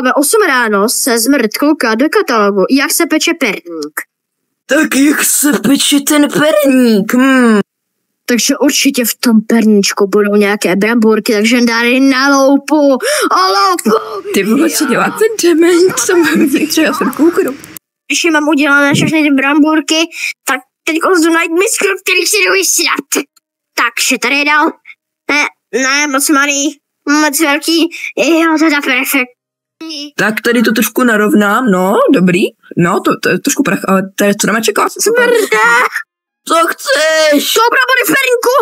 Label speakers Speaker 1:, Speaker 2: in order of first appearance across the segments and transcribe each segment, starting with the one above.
Speaker 1: Ve 8 ráno se Zmrt kouká do katalogu, jak se peče perník.
Speaker 2: Tak jak se peče ten perník?
Speaker 1: Takže určitě v tom perníčku budou nějaké bramburky, takže dali na loupu.
Speaker 2: Ty vole, co dělá ten dement? Co mám třeba frkoukru?
Speaker 1: Když je mám udělané všechny ty bramburky, tak teď jdu najít misku, který si jdu vysrat. Takže tady je dal. Ne, moc malý, moc velký. Jo, to je perfekt.
Speaker 2: Tak tady to trošku narovnám, no, dobrý. No, to je trošku prach, ale tady co dáme čekat?
Speaker 1: Smrde!
Speaker 2: Co chceš?
Speaker 1: To brambory v perníku!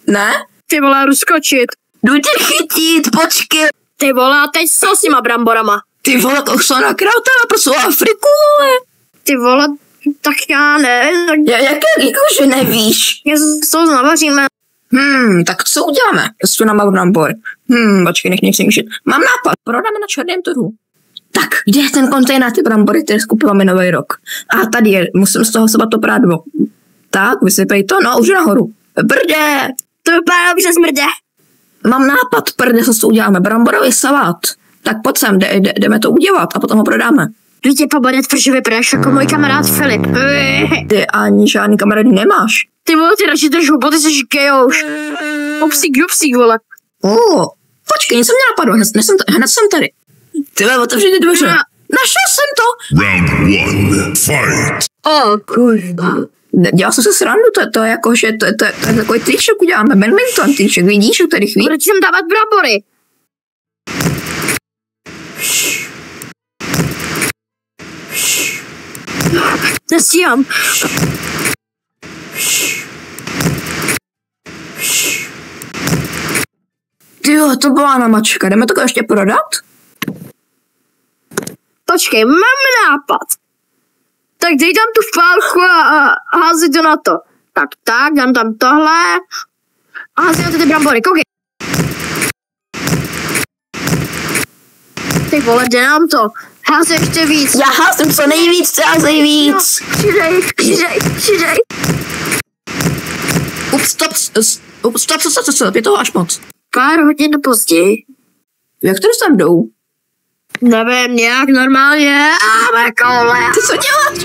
Speaker 2: Ne?
Speaker 1: Ty vole, jdu skočit.
Speaker 2: Jdu tě chytit, počkej.
Speaker 1: Ty vole, a teď co s těma bramborama?
Speaker 2: Ty vole, to jsou nakrátala pro svou Afriku, vole.
Speaker 1: Ty vole, tak já ne.
Speaker 2: Jako, že nevíš?
Speaker 1: Já z toho navaříme.
Speaker 2: Tak co uděláme? S nám brambor. Počkej, nech si myšlet. Mám nápad, prodáme na černém trhu. Tak, kde je ten kontejner ty brambory, které skupujeme Nový rok? A tady je, musím z toho sobat to prádlo. Tak, vysypej to, no, už nahoru. Brdě!
Speaker 1: To vypadá dobře, Smrde.
Speaker 2: Mám nápad, prdě, co uděláme, bramborový salát. Tak pojď sem, jdeme to udělat a potom ho prodáme.
Speaker 1: Jdu tě pobadet, protože vypadáš jako můj kamarád Filip.
Speaker 2: Ty ani žádný kamarády nemáš.
Speaker 1: Ty vole, ty radši držu, bo ty jsi gejouš. Upsík, vole.
Speaker 2: Počkej, něco mě napadlo, hned jsem tady. Ty vole, otevři dveře. Našel jsem to.
Speaker 3: Round 1, fight.
Speaker 1: Kurva.
Speaker 2: Dělal jsem se srandu, to je jako, že to je takový triček uděláme, badminton triček, vidíš, tady chvíli.
Speaker 1: Proč jsem dávat brambory? Nestíhám.
Speaker 2: Tyjo, to byla namačka, jdeme to ještě prodat?
Speaker 1: Počkej, mám nápad. Tak dej tam tu pálku a hází to na to. Tak, dám tam tohle a hází na ty brambory, koukej. Ty vole, jde nám to. Hází ještě víc.
Speaker 2: Já házím co nejvíc, házej víc.
Speaker 1: Přidej.
Speaker 2: Stop, je toho až moc.
Speaker 1: Pár hodin později.
Speaker 2: Jak to sem jdou?
Speaker 1: Nevím, nějak normálně. Kole.
Speaker 2: Ty co děláš?